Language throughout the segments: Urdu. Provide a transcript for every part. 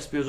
SPOs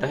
10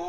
2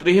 3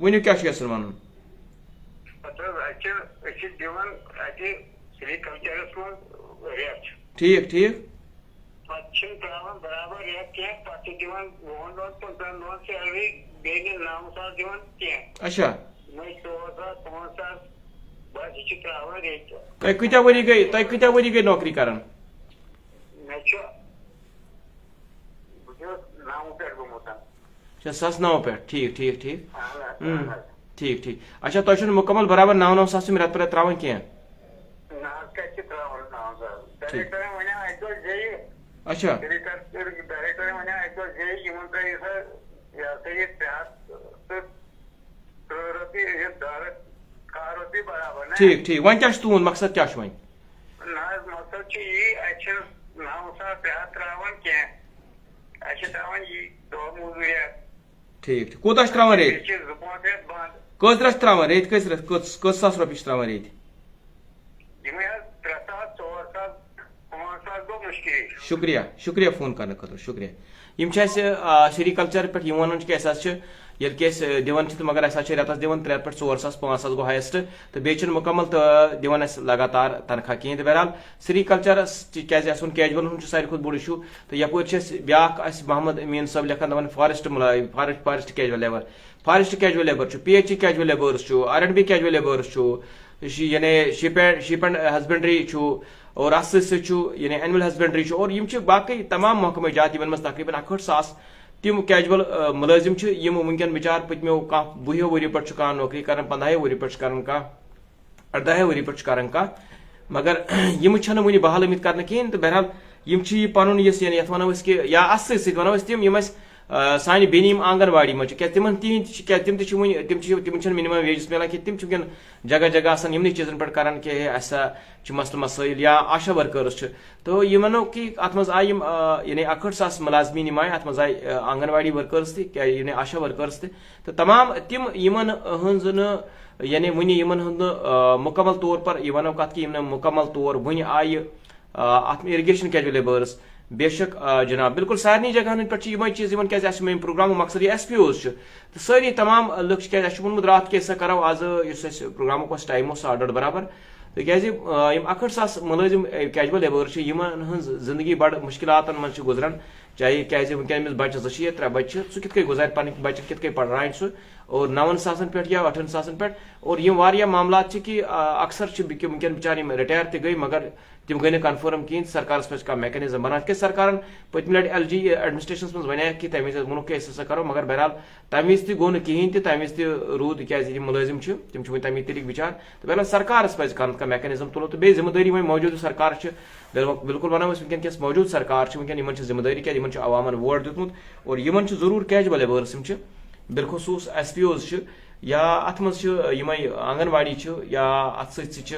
ونیو کیا چھ یژھان ونن سیریکلچرس من ریٹ ٹھیک ٹھیک تراان برابر ریٹ کی پہ دان وُہن دۄہن 15 دۄہن سیلری بیٚیہِ 9,000 دِوان کینٛہہ اچھا وۄنۍ 4,000 5,000 بس یہ تراان ریٹ تۄہہِ کۭتیاہ ؤری گٔے نوکری کران مےٚ چھُ بہٕ چھُس 9 پٮ۪ٹھ گوٚمُت 2009 پٮ۪ٹھ ٹھیک ٹھیک ٹھیک اہن حظ ٹھیک ٹھیک اچھا تۄہہِ چھُنہٕ مُکمل برابر 9,000 تِم رٮ۪تہٕ پتہٕ تراوان کینٛہہ نہ حظ کتہِ چھِ تراوان 9,000 ڈایریکٹرن وَنیٛاو اَکہِ دۄہ زیٚیہِ اچھا ڈایریکٹرن وَنیٛاو اَکہِ دۄہ زیٚیہِ یِمن ترٛٲیِو سا یہِ ہسا یہِ 300 رۄپیہِ یہِ 10 رۄپیہِ برابر نہ ٹھیک ٹھیک وۄنۍ کیٛاہ چھُ تُہُنٛد مقصد کیٛاہ چھُ وۄنۍ نہ حظ مقصد چھُ یی اَسہِ چھِنہٕ 9,000 تراوان کینٛہہ اَسہِ چھِ تراوان یی دۄہ موزوٗری ٹھیک ٹھیک کوٗتاہ چھُ تراوان بیٚیہِ ریٚتۍ چھِ 2-5 رٮ۪تھ بنٛد کٔژ رٮ۪تھ چھِ تراوان ریٚتۍ کٔژ ساس رۄپیہِ چھِ تراوان ریٚتۍ یِمے حظ 3,000 4,000 5,000 گوٚو مُشکِل شُکریہ شُکریہ فون کرنہٕ خٲطرٕ شُکریہ یِم چھِ اَسہِ سیریکلچر پٮ۪ٹھ یِم وَنان چھِ کہِ اَسہِ حظ چھِ ییٚلہِ کہِ أسۍ دِوان چھِ تہٕ مگر اَسہِ حظ چھِ رٮ۪تس دِوان 3 پٮ۪ٹھ 4 ساس 5 ساس گوٚو ہایسٹ تہٕ بیٚیہِ چھِنہٕ مُکمل تہٕ دِوان اَسہِ لگاتار تنخواہ کِہیٖنۍ تہٕ بہرحال سیریکلچرس کیازِ اَسہِ ووٚن کیجول ہُنٛد چھُ ساروی کھۄتہٕ بوٚڑ اِشوٗ تہٕ یپٲرۍ چھِ اَسہِ بیاکھ اَسہِ محمد امیٖن صٲب لیکھان دپان فارسٹ کیجول لیبر چھُ PhD کیجول لیبٲرٕس چھُ R&B کیجول لیبٲرٕس چھُ یعنی شیپ اینڈ ہسبنڈری چھُ اور اتھ سۭتۍ سۭتۍ چھُ یعنی اینیمل ہسبنڈری چھُ اور یِم چھِ باقٕے تمام محکمہٕ جات یِمن منٛز تقریٖباً 61,000 تِم کیجول مُلٲزِم چھِ یِم وٕنکیٚن بِچار پٔتمیو کانٛہہ 20 ؤریو پٮ۪ٹھ چھُ کانٛہہ نوکری کران 15 ؤریو پٮ۪ٹھ چھُ کران کانٛہہ 18 ؤریو پٮ۪ٹھ چھُ کران کانٛہہ مگر یِم چھنہٕ وُنہِ بحال آمٕتۍ کرنہٕ کِہینۍ تہٕ بہرحال یِم چھِ یہِ پنُن یُس یعنی یتھ ونو أسۍ کہِ یا اتھ سۭتۍ سۭتۍ ونو أسۍ تِم یِم اَسہِ سانہِ بیٚنہِ یِم آنگن واڑی منٛز چھِ کیازِ تِمن تِہنٛدۍ چھِ کیازِ تِم تہِ چھِ وُنہِ تِمن چھنہٕ مِنِمم ویجز مِلان کینٛہہ تِم چھِ وٕنکیٚن جگہ جگہ آسان یِمنٕے چیٖزن پٮ۪ٹھ کران کہِ ہے اَسہِ ہسا چھِ مسلہٕ مسٲیل یا آشا ورکٲرٕس چھِ تہٕ یہِ وَنو کہِ اتھ منٛز آیہِ یِم یعنی 61,000 مُلازمیٖن یِم آیہِ اتھ منٛز آیہِ آنگن واڑی ورکٲرٕس تہِ یعنی آشا ورکٲرٕس تہِ تہٕ تمام تِم یِمن ہٕنٛز نہٕ یعنی وُنہِ یِمن ہُنٛد نہٕ مُکمل طور پر یہِ وَنو کتھ کہِ یِم نہٕ مُکمل طور وُنہِ آیہِ اتھ اِرگیشن کیجول لیبٲرٕس بے شک جناب بالکل سارنٕے جگہن ہٕنٛدۍ پٮ۪ٹھ چھِ یِمے چیٖز یِوان کیازِ اَسہِ چھُ میٲنۍ پروگرامُک مقصد یہِ SPOs چھُ تہٕ سٲری تمام لُکھ چھِ کیازِ اَسہِ چھُ ووٚنمُت راتھ کہِ أسۍ ہسا کرو آز یُس اَسہِ پروگرامُک اوس ٹایم اوس 1:30 برابر تِکیازِ یِم 61,000 مُلٲزِم کیجول لیبٲرٕس چھِ یِمن ہٕنٛز زندگی بڑٕ مُشکِلاتن منٛز چھِ گُزران چاہے کیازِ وٕنکیٚن أمِس بچہِ 2 چھِ یا 3 بچہِ چھِ سُہ کِتھ کٔنۍ گُزارِ پنٕنۍ بچن کِتھ کٔنۍ پرناوِ سُہ اور 9,000 پٮ۪ٹھ یا 8,000 پٮ۪ٹھ اور یِم واریاہ معاملات چھِ کہِ اکثر چھِ وٕنکیٚن بِچارٕ یِم رِٹایر تہِ گٔے مگر تِم گٔے نہٕ کنفٲرٕم کِہینۍ سرکارس پزِ کانٛہہ میکینزم بناوُن کیازِ سرکارن پٔتمہِ لٹہِ LG ایڈمنسٹریشنس منٛز وَنیٛاکھ کہِ تمہِ وِزِ ووٚنُکھ کہِ أسۍ ہسا کرو مگر بہرحال تمہِ وِزِ تہِ گوٚو نہٕ کِہینۍ تہِ تمہِ وِزِ تہِ روٗد کیازِ یِم مُلٲزِم چھِ تِم چھِ وۄنۍ تمی طریٖقہٕ بِچار تہٕ بہرحال سرکارس پزِ کانٛہہ میکینزم تُلُن تہٕ بیٚیہِ ذِمہٕ دٲری وۄنۍ موجوٗدٕ سرکار چھِ بالکل ونو أسۍ وٕنکیٚن کِس موجوٗد سرکار چھِ وٕنکیٚن یِمن چھِ ذِمہٕ دٲری کیازِ یِمن چھُ عوامن ووٹ دیُتمُت اور یِمن چھُ ضروٗر کیجول لیبٲرٕس یِم چھِ بالخصوٗص SPOs چھِ یا اتھ منٛز چھِ یِمے آنگن واڑی چھِ یا اتھ سۭتۍ سۭتۍ چھِ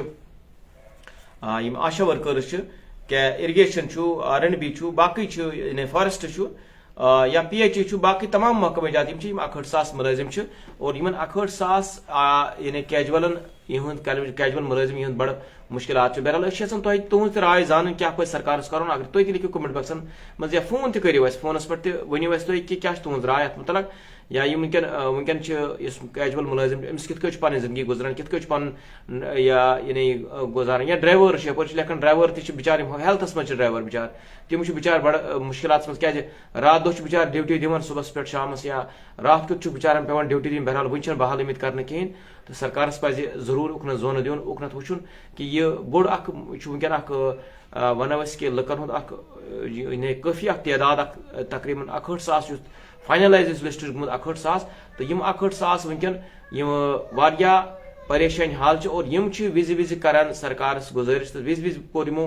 یِم آشا ورکٲرٕس چھِ کیٛاہ اِرگیشن چھُ R&B چھُ باقٕے چھُ یعنی فارسٹ چھُ یا PhD چھُ باقٕے تمام محکمہٕ جات یِم چھِ یِم 61,000 مُلٲزِم چھِ اور یِمن 61,000 یعنی کیجولن یِہُنٛد کیجول مُلٲزِم یِہُنٛد بڑٕ مُشکِلات چھِ بہرحال أسۍ چھِ یژھان تۄہہِ تُہنٛز تہِ راے زانٕنۍ کیٛاہ پزِ سرکارس کرُن اگر تُہۍ تہِ لیکھِو کمنٹ باکسن منٛز یا فون تہِ کٔرِو اَسہِ فونس پٮ۪ٹھ تہِ ؤنِو اَسہِ تُہۍ کہِ کیٛاہ چھِ تُہنٛز راے اتھ مُتعلق یا یِم وٕنکیٚن چھِ یُس کیجول مُلٲزِم أمِس کِتھ کٔنۍ چھِ پنٕنۍ زندگی گُزران کِتھ کٔنۍ چھُ پنُن یعنی گُزاران یا ڈرایور چھِ یپٲرۍ چھِ لیکھان ڈرایور تہِ چھِ بِچار یِم ہیلتھس منٛز چھِ ڈرایور بِچار تِم چھِ بِچار بڑٕ مُشکِلاتس منٛز کیازِ راتھ دۄہ چھُ بِچار ڈیوٹی دِوان صبحس پٮ۪ٹھ شامس یا راتھ کیُتھ چھُ بِچارن پیوان ڈیوٹی دِنۍ بہرحال وُنہِ چھنہٕ بحال آمٕتۍ کرنہٕ کِہینۍ تہٕ سرکارس پزِ ضروٗر اُکنتھ زونہٕ دیُن اُکنتھ وٕچھُن کہِ یہِ بوٚڑ اکھ چھُ وٕنکیٚن اکھ ونو أسۍ کہِ لُکن ہُنٛد اکھ کٲفی اکھ تعداد اکھ تقریٖباً 61,000 یُس فاینلایز یُس لسٹ چھُ گوٚمُت 61,000 تہٕ یِم 61,000 وٕنکیٚن یِم واریاہ پریشٲنی حال چھِ اور یِم چھِ وِزِ وِزِ کران سرکارس گُزٲرِش تہٕ وِزِ وِزِ کوٚر یِمو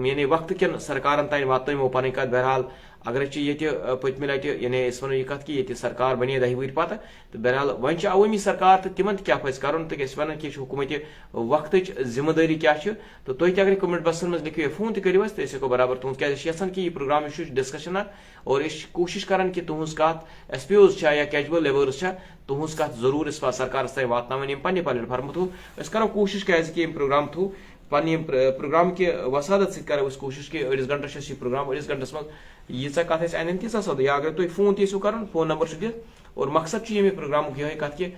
یعنی وقتہٕ کٮ۪ن سرکارن تانۍ واتنٲومو پنٕنۍ کتھ بہرحال اگر أسۍ چھِ ییٚتہِ پٔتمہِ لٹہِ یعنی أسۍ ونو یہِ کتھ کہِ ییٚتہِ سرکار بنے 10 ؤری پتہٕ تہٕ بہرحال وۄنۍ چھِ عوٲمی سرکار تہٕ تِمن تہِ کیٛاہ پزِ کرُن تہٕ أسۍ ونان کہِ یہِ چھِ حکوٗمتہِ وقتٕچ ذِمہٕ دٲری کیٛاہ چھِ تہٕ تُہۍ تہِ اگر کمنٹ باکسن منٛز لیکھِو فون تہِ کٔرِو اَسہِ تہٕ أسۍ ہٮ۪کو برابر تُہنٛز کیٛازِ أسۍ چھِ یژھان کہِ یہِ پروگرام یُس چھُ ڈسکشن اکھ اور أسۍ چھِ کوٗشش کران کہِ تُہنٛز کتھ SPOs چھا یا کیجول لیبٲرٕس چھا تُہنٛز کتھ ضروٗر أسۍ سرکارس تانۍ واتناوٕنۍ یِم پننہِ پلیٹ فارمہٕ تھرو أسۍ کرو کوٗشش کیازِ کہِ ییٚمہِ پروگرام تھرو پنہ پروگرام کہ وسادت ست کرو اس کوشش کہ أڑس گنٹس یہ پروگرام أڑس گنٹس من ییژا کت ان تیژا سپدِ یا اگر تُہۍ فون تہِ ٲسِو کران فون نمبر چھُ دِتھ اور مقصد چھُ ییٚمہِ پروگرامُک یِہوٚے کتھ کہ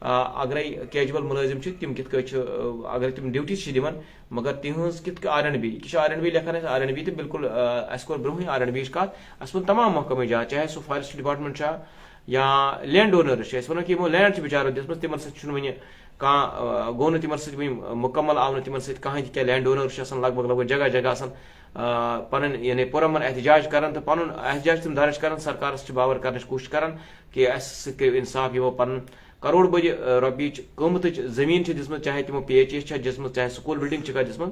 اگرے کیجول ملٲزم چھِ تِم کِتھ کٔنۍ چھِ اگر تِم ڈیوٹی چھِ دِوان مگر تِہنٛز کِتھ کٔنۍ R&B یہِ چھِ R&B لیکھان اَسہِ R&B تہٕ بالکل اَسہِ کوٚر برونٛہٕے R&B یِچ کتھ اَسہِ ووٚن تمام محکمہٕ جات چاہے سُہ فارسٹ ڈپارٹمنٹ چھا یا لینڈ اونٲرٕس چھِ أسۍ وَنو کہِ یِمو لینڈ چھِ بِچارو دِژمٕژ تِمن سۭتۍ چھُنہٕ وٕنہِ کانٛہہ گوٚو نہٕ تِمن سۭتۍ وٕنہِ مُکمل آو نہٕ تِمن سۭتۍ کٕہٕنۍ تہِ کینٛہہ لینڈ اونٲرٕس چھِ آسان لگ بگ جگہ جگہ آسان پنٕنۍ یعنی پُرامن احتجاج کران تہٕ پنُن احتجاج تِم درج کران سرکارس چھِ باور کرنٕچ کوٗشش کران کہِ اَسہِ سۭتۍ کٔرِو اِنصاف یِمو پنُن کروڑ بٔدِ رۄپیِچ قۭمتٕچ زٔمیٖن چھِ دِژمٕژ چاہے تِمو PHS چھےٚ دِژمٕژ چاہے سکوٗل بِلڈِنٛگ چھِکھا دِژمٕژ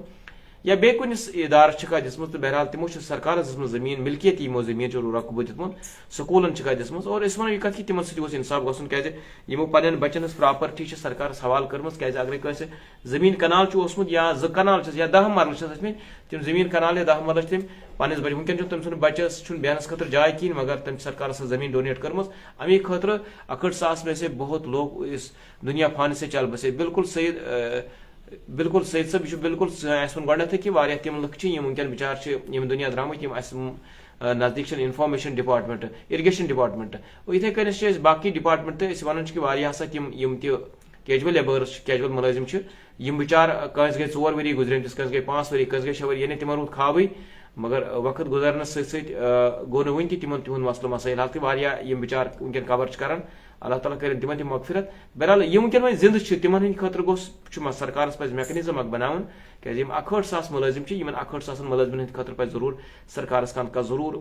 یا بیٚیہِ کُنہِ اِدارس چھِکھا دِژمٕژ تہٕ بہرحال تِمو چھِ سرکارس دِژمٕژ زٔمیٖن مِلکِیت یِمو زٔمیٖن چھُ رۄقبہٕ دِیُتمُت سکوٗلن چھِکھا دِژمٕژ اور أسۍ وَنو یہِ کتھ کہِ تِمن سۭتۍ گوٚژھ اِنصاف گژھُن کیازِ یِمو پننٮ۪ن بچن ہٕنٛز پراپرٹی چھِ سرکارس حوالہٕ کٔرمٕژ کیازِ اگرے کٲنٛسہِ زٔمیٖن کنال چھُ اوسمُت یا 2 کنال چھِس یا 10 مرلہٕ چھِس ٲسمٕتۍ تِم زٔمیٖن کنال یا 10 مرلہٕ چھِ تِم پننِس بچس وٕنکٮ۪ن چھُ تٔمۍ سُنٛد بچس چھُنہٕ بیٚہنس خٲطرٕ جاے کِہیٖنۍ مگر تٔمۍ چھِ سرکارس زٔمیٖن ڈونیٹ کٔرمٕژ امی خٲطرٕ 61 میں سے بہت لوگ اس دنیا پھانے سے چل بسے بالکل سید صٲب یہِ چھُ بالکل اَسہِ ووٚن گۄڈنیٚتھٕے کہِ واریاہ تِم لُکھ چھِ یِم وٕنکٮ۪ن بِچار چھِ یِم دُنیا درٛامٕتۍ یِم اَسہِ نزدیٖک چھِ انفارمیشن ڈپارٹمنٹ اِرگیشن ڈپارٹمنٹ اور یِتھے کٔنۍ چھِ أسۍ باقٕے ڈپارٹمنٹ تہٕ أسۍ وَنان چھِ کہِ واریاہ ہسا یِم تہِ کیجول لیبٲرٕس چھِ کیجول مُلٲزِم چھِ یِم بِچار کٲنٛسہِ گٔے 4 ؤری گُزریمتِس کٲنٛسہِ گٔے 5 ؤری کٲنٛسہِ گٔے 6 ؤری یعنی تِمن روٗد خابٕے مگر وقت گُزرنس سۭتۍ سۭتۍ گوٚو نہٕ وٕنہِ تہِ تِمن تِہُنٛد مسلہٕ مسٲیِل حال تہِ واریاہ یِم بِچار وٕنکٮ۪ن قبر چھِ کران اللہ تعالیٰ کٔرِنۍ تِمن تہِ مغفرت بہرحال یِم وٕنکٮ۪ن وۄنۍ زِندٕ چھِ تِمن ہٕنٛدِ خٲطرٕ چھُ سرکارس پزِ میکنِزم اکھ بناوُن کیازِ یِم 61,000 مُلٲزِم چھِ یِمن 61,000 مُلٲزمن ہٕنٛدِ خٲطرٕ پزِ ضروٗر سرکارس کانٛہہ ضروٗر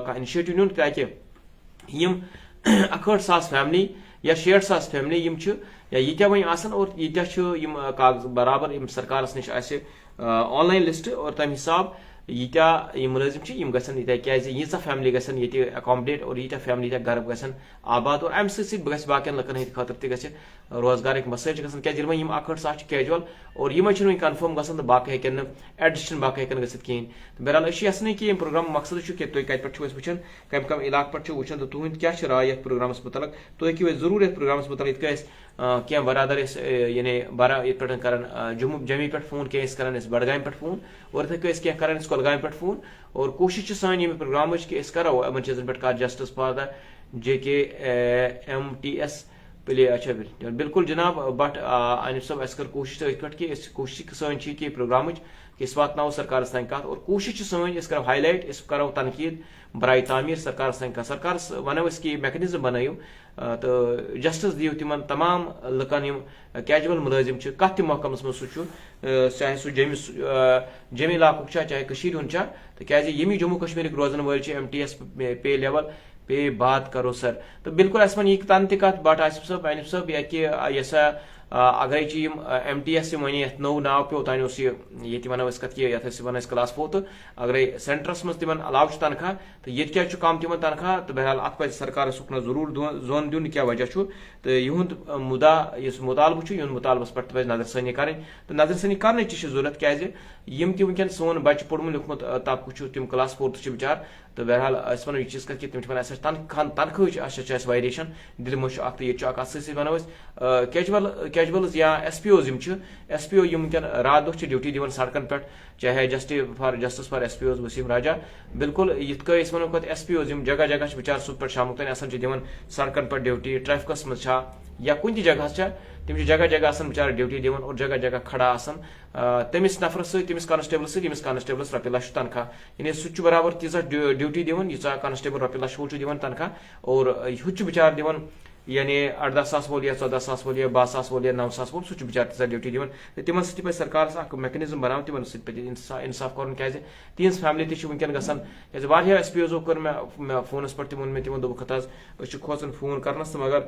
کانٛہہ اِنِشیٹِو نیُن تاکہِ یِم 61,000 فیملی یا 60,000 فیملی یِم چھِ یا ییٖتیاہ وۄنۍ آسان اور ییٖتیاہ چھِ یِم کاغذ برابر یِم سرکارس نِش آسہِ آن لاین لسٹ اور تمہِ حساب ییٖتیاہ یِم مُلٲزِم چھِ یِم گژھن ییٚتہِ کیازِ ییٖژاہ فیملی گژھن ییٚتہِ ایکامڈیٹ اور ییٖتیاہ فیملی ییٖتیاہ گرٕ گژھن آباد اور امہِ سۭتۍ گژھِ باقین لُکن ہٕنٛدِ خٲطرٕ تہِ گژھِ روزگارٕکۍ مسٲیل چھِ گژھان کیازِ ییٚلہِ وۄنۍ یِم 61,000 چھِ کیجول اور یِمے چھِنہٕ وۄنۍ کنفٲرم گژھان تہٕ باقٕے ہیٚکن نہٕ ایڈِشن باقٕے ہیٚکن گٔژھِتھ کِہینۍ تہٕ بہرحال أسۍ چھِ یژھانٕے کہِ ییٚمہِ پروگرامُک مقصد چھُ کہِ تُہۍ کتہِ پٮ۪ٹھ چھِو أسۍ وٕچھان کم علاقہٕ پٮ۪ٹھ چھِو وٕچھان تہٕ تُہُنٛد کیاہ چھِ راے یتھ پروگرامس متعلق تُہۍ ہیٚکِو اَسہِ ضروٗر یتھ پروگرامس متعلق یِتھ کٔنۍ أسۍ کینٛہہ برادر ٲسۍ یعنی یِتھ پٲٹھۍ کران جمی پٮ۪ٹھ فون کینٛہہ ٲسۍ کران أسۍ بڈگامہِ پٮ۪ٹھ فون اور یِتھے کٔنۍ ٲسۍ کینٛہہ کران أسۍ کۄلگامہِ پٮ۪ٹھ فون اور کوٗشش چھِ سٲنۍ ییٚمہِ پروگرامٕچ کہِ أسۍ کرو یِمن چیٖزن پٮ۪ٹھ کتھ جسٹس فار د JKMTS پلے اچھا بالکل جناب بٹ انف صٲب اَسہِ کٔر کوٗشش تٔتھۍ پٮ۪ٹھ کہِ أسۍ کوٗشش سٲنۍ چھِ کہِ پروگرامٕچ کہِ أسۍ واتناوو سرکارس تانۍ کتھ اور کوٗشش چھِ سٲنۍ أسۍ کرو ہاے لایٹ أسۍ کرو تنقیٖد برایے تعمیٖر سرکارس تانۍ کتھ سرکارس ونو أسۍ کہِ میکنِزم بنٲیِو تہٕ جسٹس دِیِو تِمن تمام لُکن یِم کیجول مُلٲزِم چھِ کتھ تہِ محکمس منٛز سُہ چھُ چاہے سُہ جیٚمہِ علاقُک چھا چاہے کٔشیٖرِ ہُنٛد چھا تِکیازِ ییٚمہِ جموں کشمیٖرٕکۍ روزن وٲلۍ چھِ MTS پے لیول پے بات کرو سر تہٕ بالکل اَسہِ وَن یہِ تَنہٕ تہِ کتھ بٹ آصف صٲب انف صٲب یا کہِ یۄسا اگرے چھِ یِم MTS یِم وۄنۍ یتھ نوٚو ناو پیوٚو اوٚتانۍ اوس یہِ ییٚتہِ وَنو أسۍ کتھ کہِ یتھ أسۍ وَنو أسۍ کلاس 4 تہٕ اگرے سینٹرس منٛز تِمن علاوٕ چھُ تنخواہ تہٕ ییٚتہِ کیازِ چھُ کم تِمن تنخواہ تہٕ بہرحال اتھ پزِ سرکارس اُکنتھ ضروٗر زون دیُن کیاہ وجہ چھُ تہٕ یِہُنٛد مُدا یُس مُطالبہٕ چھُ یِہُنٛد مُطالبس پٮ۪ٹھ تہِ پزِ نظر ثٲنی کرٕنۍ تہٕ نظر ثٲنی کرنٕچ تہِ چھِ ضروٗرت کیازِ یِم تہِ وٕنکٮ۪ن سون بچہِ پوٚرمُت لیوٗکھمُت طبقہٕ چھُ تِم کلاس 4 چھِ بِچار تہٕ بہرحال أسۍ وَنو یہِ چیٖز کَتھ کہِ تِم چھِ وَنان اَسہِ تنخواہٕچ اَسہِ چھِ اَسہِ وایریشن دِلہِ منٛز چھُ اکھ تہٕ ییٚتہِ چھُ اکھ اَتھ سۭتۍ سۭتۍ وَنو أسۍ کیجولٕز یا SPOز یِم چھِ SPO یِم وٕنکٮ۪ن راتھ دۄہ چھِ ڈیوٹی دِوان سڑکن پٮ۪ٹھ چاہے جسٹس فار SPOز ؤسیٖم راجا بالکل یِتھ کٔنۍ أسۍ وَنو پَتہٕ SPOز یِم جگہ جگہ چھِ بِچار صبح پٮ۪ٹھ شامُک تانۍ آسان چھِ دِوان سڑکن پٮ۪ٹھ ڈیوٹی ٹریفکس منٛز چھا یا کُنہِ تہِ جگہس چھا تِم چھِ جگہ جگہ آسان بِچارٕ ڈیوٹی دِوان اور جگہ جگہ کھڑا آسان تٔمِس نفرس سۭتۍ تٔمِس کانسٹیبلس سۭتۍ ییٚمِس کانسٹیبلس رۄپیہِ لچھ تنخواہ یعنی سُہ تہِ چھُ برابر تیٖژاہ ڈیوٹی دِوان ییٖژاہ کانسٹیبل رۄپیہِ لچھ وول چھُ دِوان تنخواہ اور ہُہ چھُ بِچارٕ دِوان یعنی 18,000 وول یا 14,000 وول یا 12,000 وول یا 9,000 وول سُہ چھُ بِچارٕ تیٖژاہ ڈیوٹی دِوان تہٕ تِمن سۭتۍ تہِ پزِ سرکارس اکھ میکنِزم بناوُن تِمن سۭتۍ پزِ اِنصاف کرُن کیازِ تِہنٛز فیملی تہِ چھِ وٕنکٮ۪ن گژھان کیازِ واریاہ SPOزو کٔر مےٚ فونس پٮ۪ٹھ تہِ ووٚن مےٚ تِمن دوٚپُکھ ہت حظ أسۍ چھِ کھوژان فون کرنس تہٕ مگر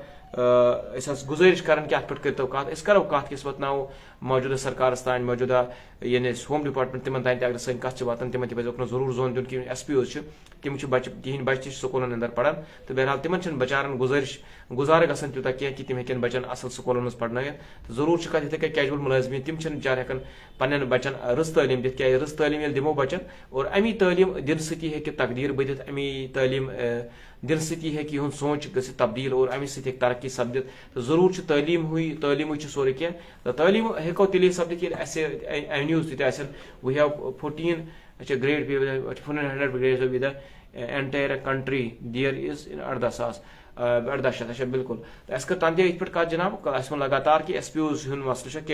أسۍ حظ گُزٲرِش کران کہِ اتھ پٮ۪ٹھ کٔرتو کتھ أسۍ کرو کتھ کہِ أسۍ واتناوو موجوٗدہ سرکارس تانۍ موجوٗدہ یعنی ہوم ڈپارٹمنٹ تِمن تانۍ تہِ اگر سٲنۍ کتھ چھِ واتان تِمن تہِ پزِ اُکنتھ ضروٗر زون دیُن کہِ یِم SPOز چھِ تِم چھِ بچہِ تِہنٛدۍ بچہِ تہِ چھِ سکوٗلن انٛدر پران تہٕ بہرحال تِمن چھِنہٕ بچارن گزار گژھان تیوتاہ کینٛہہ کہ تِم ہیٚکن بچن اصل سکوٗلن منٛز پرنٲیِتھ ضروٗر چھِ کتھ یِتھے کٔنۍ کیجول مُلٲزمین تِم چھِنہٕ بِچار ہیٚکان پننٮ۪ن بچن رٕژ تعلیٖم دِتھ کیٛازِ رٕژ تعلیٖم ییٚلہِ دِمو بچن اور امی تعلیٖم دِنہٕ سۭتی ہیٚکہِ تقدیٖر بٔدِتھ امی تعلیٖم دِنہٕ سۭتی ہیٚکہِ یِہُنٛد سونٛچ گٔژھِتھ تبدیٖل اور امہِ سۭتۍ ہیٚکہِ ترقی سپدِتھ تہٕ ضروٗر چھُ تعلیٖمٕے چھُ سورُے کینٛہہ تہٕ تعلیٖم ہیٚکو تیٚلے سپدِتھ ییٚلہِ اَسہِ اٮ۪ونیوٗز تہِ آسن we have 14 grade 100 grade with entire country there is 18,000 اچھا بالکل تو اس کر تن تہِ یِتھ پٲٹھۍ کتھ جناب اس ووٚن لگاتار کہ ایس پی اوز ہُنٛد مسلہٕ چھُ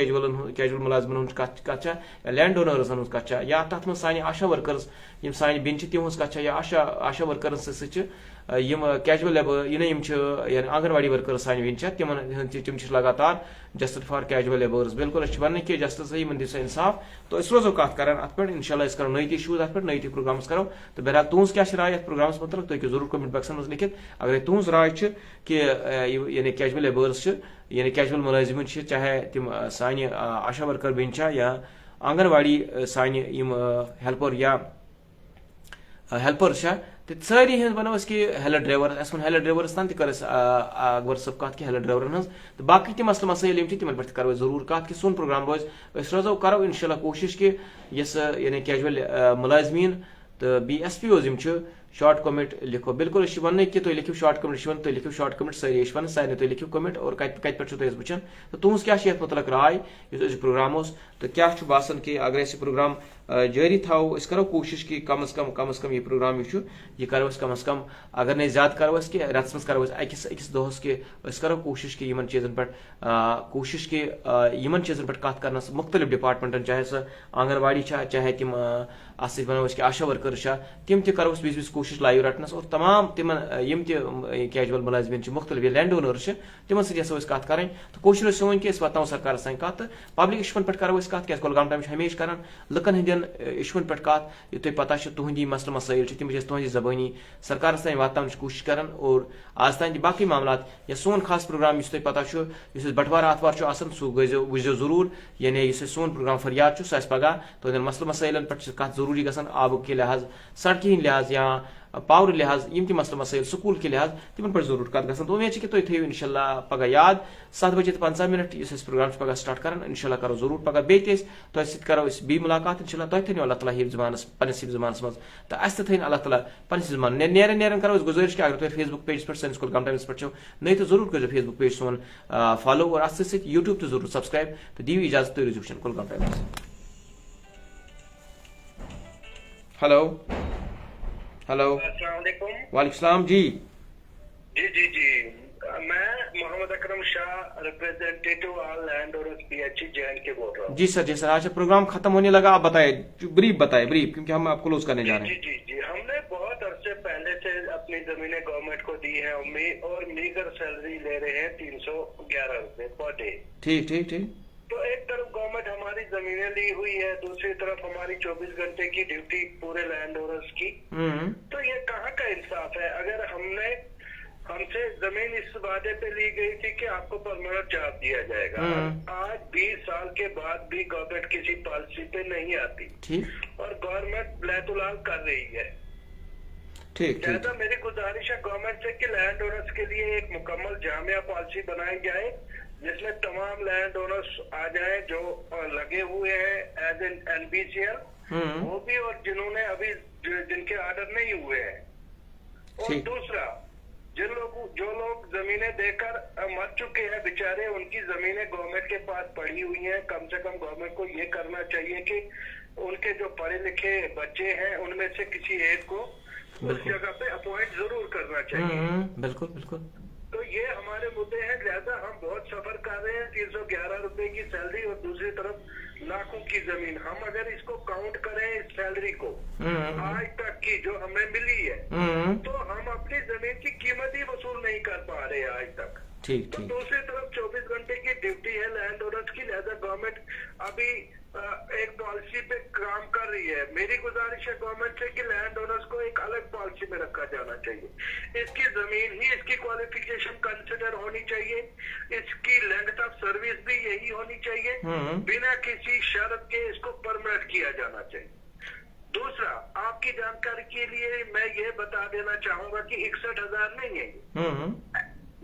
کیجول مُلازمن ہُنٛد کتھ چھِ یا لینڈ اونٲرزن ہٕنٛز کتھ چھِ یا تتھ منٛز سانہِ آشا ورکرز یِم سانہِ بیٚنہِ چھِ تِہٕنٛز کتھ چھِ یا آشا ورکرن سۭتۍ چھِ یِم کیجول لیبر یِم چھِ یعنی آنگن واڑی ورکرز سانہِ وِنہِ چھِ تِمن ہٕنٛدۍ تِم چھِ لگاتار جسٹس فار کیجول لیبرز بالکل أسۍ چھِ ونان کہ جسٹس صٲب یِمن دِیِو سا انصاف تو أسۍ روزو کتھ کران اتھ پٮ۪ٹھ انشاء اللہ أسۍ کرو نٔے تہِ اِشوٗز اتھ پٮ۪ٹھ نٔے تہِ پروگرامس کرو تہٕ بہرحال تُہنٛز کیاہ چھِ راے اتھ پروگرامس متعلق تُہۍ ہیٚکِو ضروٗر کمنٹ باکسن منٛز لیکھِتھ اگر تُہنٛز راے چھِ کہ یعنی کیجول لیبرز چھِ یعنی کیجول مُلٲزمین چھِ چاہے تِم سانہِ آشا ورکر بیٚنہِ چھا یا آنگن واڑی سانہِ یِم ہیلپر یا ہیلپر چھا تہٕ سٲری ہٕنٛز وَنو أسۍ کہ ہیلر ڈرایور اَسہِ ووٚن ہیلر ڈرایورس تام تہِ کٔر اَسہِ اکبر صٲب کتھ کہ ہیلر ڈرایورن ہٕنٛز تہٕ باقٕے تہِ مسلہٕ مسٲیل یِم چھِ تِمن پٮ۪ٹھ تہِ کرو أسۍ ضروٗر کتھ کہ سون پروگرام روزِ أسۍ روزو کرو انشاء اللہ کوٗشش کہ یۄس یعنی کیجول مُلٲزمیٖن تہٕ بیٚیہِ ایس پی اوز یِم چھِ شاٹ کومنٹ لِکھو بالکل أسۍ چھِ وننٕے کہ تُہۍ لیکھِو شاٹ کومنٹ چھِ ونان تُہۍ لیکھِو شاٹ کومنٹ سٲری أسۍ ونان سارنٕے تُہۍ لیکھِو کومنٹ اور کتہِ پٮ۪ٹھ چھِو تُہۍ أسۍ وٕچھان تہٕ تُہنٛز کیاہ چھِ یتھ متعلق راے یُس أزیُک پروگرام اوس تہٕ کیاہ چھُ باسان کہ اگر أسۍ یہِ پروگرام جٲری تھاوو أسۍ کرو کوٗشش کہ کم از کم یہِ پروگرام یہِ چھُ یہِ کرو أسۍ کم از کم اگر نہٕ زیادٕ کرو أسۍ کہ رٮ۪تس منٛز کرو أسۍ أکِس دۄہس کہ أسۍ کرو کوٗشش کہ یِمن چیٖزن پٮ۪ٹھ کتھ کرنس مختلف ڈپارٹمنٹن چاہے سۄ آنگن واڑی چھا چاہے تِم اتھ سۭتۍ ونو أسۍ کہ آشا ورکرز چھا تِم تہِ کرو أسۍ وِزِ کوٗشش لایو رٹنس اور تمام تِمن یِم تہِ کیجول مُلٲزمین چھِ مختلف لینڈ اونٲرٕز چھِ تِمن سۭتۍ یژھو أسۍ کتھ کرٕنۍ تہٕ کوٗشش روزِ سٲنۍ کہ أسۍ واتناوو سرکارس تانۍ کتھ تہٕ پبلک اِشوٗون پٮ۪ٹھ کرو أسۍ کتھ کیازِ کۄلگام ٹایمز چھِ ہمیشہِ کران لُکن ہٕنٛدٮ۪ن اِشوٗون پٮ۪ٹھ کتھ یہِ تۄہہِ پتہ چھِ تُہنٛدی مسلہٕ مسٲیل چھِ تِم چھِ أسۍ تُہنٛدِ زبٲنی سرکارس تانۍ واتناونٕچ کوٗشش کران اور آز تانۍ تہِ باقٕے معاملات یا سون خاص پروگرام یُس تۄہہِ پتہ چھُ یُس اَسہِ بٹوار آتھوار چھُ آسان سُہ وٕچھزیو ضروٗر یعنی یُس اَسہِ سون پروگرام فریاد چھُ سُہ آسہِ پگہہ تُہنٛدٮ۪ن مسلہٕ مسٲیلن پٮ۪ٹھ چھِ کتھ ضروٗری گژھان آبہٕ کہِ لحاظ سڑکہِ ہٕنٛدۍ لحاظ یا پاور لحاظ یِم تہِ مسلہٕ مسٲیل سکوٗل کہِ لحاظ تِمن پٮ۪ٹھ ضروٗر کتھ گژھان تہٕ اُمید چھِ کہ تُہۍ تھٲیِو انشاء اللہ پگہہ یاد 7:15 یُس أسۍ پروگرام چھُ پگہہ سٹارٹ کران انشاء اللہ کرو ضروٗر پگہہ بیٚیہِ تہِ أسۍ تۄہہِ سۭتۍ کرو أسۍ بیٚیہِ مُلاقات انشاء اللہ تۄہہِ تھٲیِو اللہ تعالیٰ پننِس زمانس منٛز تہٕ اَسہِ تہِ تھٲیِن اللہ تعالیٰ پننِس زمانس نیران کرو أسۍ گُزٲرِش کہ اگر تُہۍ فیس بُک پیجس پٮ۪ٹھ سٲنِس کۄلگام ٹایمز پٮ۪ٹھ چھِو نٔے تہٕ ضروٗر کٔرزیو فیس بُک پیج سون فالو اور اتھ سۭتۍ سۭتۍ یوٗٹیوٗب تہِ ضروٗر سبسکرایب تہٕ دِیِو اِجازت تُہۍ روٗزِو وٕچھان کۄلگام ٹایمز ہیلو السلام علیکم وعلیکم السلام جی میں Muhammad Akram Shah representative all land owners P H J and K بول رہا ہوں جی سر آج پروگرام ختم ہونے لگا آپ بتائیں بریف کیونکہ ہم آپ کلوز کرنے جا رہے ہیں جی ہم نے بہت عرصے پہلے سے اپنی زمینیں گورنمنٹ کو دی ہیں اور میگر سیلری لے رہے ہیں 311 روپے پر ڈے ٹھیک تو ایک طرف گورنمنٹ ہماری زمینیں لی ہوئی ہے دوسری طرف ہماری 24 گھنٹے کی ڈیوٹی پورے لینڈ اونرز کی تو یہ کہاں کا انصاف ہے اگر ہم سے زمین اس وعدے پہ لی گئی تھی کہ آپ کو پرماننٹ جاب دیا جائے گا آج 20 سال کے بعد بھی گورنمنٹ کسی پالیسی پہ نہیں آتی اور گورنمنٹ بیت العال کر رہی ہے لہٰذا میری گزارش ہے گورنمنٹ سے کہ لینڈ اونرز کے لیے ایک مکمل جامع پالیسی بنائی جائے جس میں تمام لینڈ اونرز آ جائیں جو لگے ہوئے ہیں as N B C L وہ بھی اور جنہوں نے ابھی جن کے آرڈر نہیں ہوئے ہیں اور دوسرا جو لوگ زمینیں دے کر مر چکے ہیں بیچارے ان کی زمینیں گورنمنٹ کے پاس پڑی ہوئی ہیں کم سے کم گورنمنٹ کو یہ کرنا چاہیے کہ ان کے جو پڑھے لکھے بچے ہیں ان میں سے کسی ایک کو اس جگہ پہ اپوائنٹ ضرور کرنا چاہیے بالکل تو یہ ہمارے مدعے ہیں لہذا ہم بہت سفر کر رہے ہیں 311 روپے کی سیلری اور دوسری طرف لاکھوں کی زمین ہم اگر اس کو کاؤنٹ کریں اس سیلری کو آج تک کی جو ہمیں ملی ہے تو ہم اپنی زمین کی قیمت ہی وصول نہیں کر پا رہے ہیں آج تک تو دوسری طرف 24 گھنٹے کی ڈیوٹی ہے لینڈ اونرز کی لہذا گورنمنٹ ابھی ایک پالیسی پہ کام کر رہی ہے میری گزارش ہے گورنمنٹ سے کہ لینڈ اونرز کو ایک الگ پالیسی میں رکھا جانا چاہیے اس کی زمین ہی اس کی کوالیفیکیشن کنسیڈر ہونی چاہیے اس کی لینتھ آف سروس بھی یہی ہونی چاہیے بنا کسی شرط کے اس کو پرمنٹ کیا جانا چاہیے دوسرا آپ کی جانکاری کے لیے میں یہ بتا دینا چاہوں گا کہ 61,000 نہیں ہے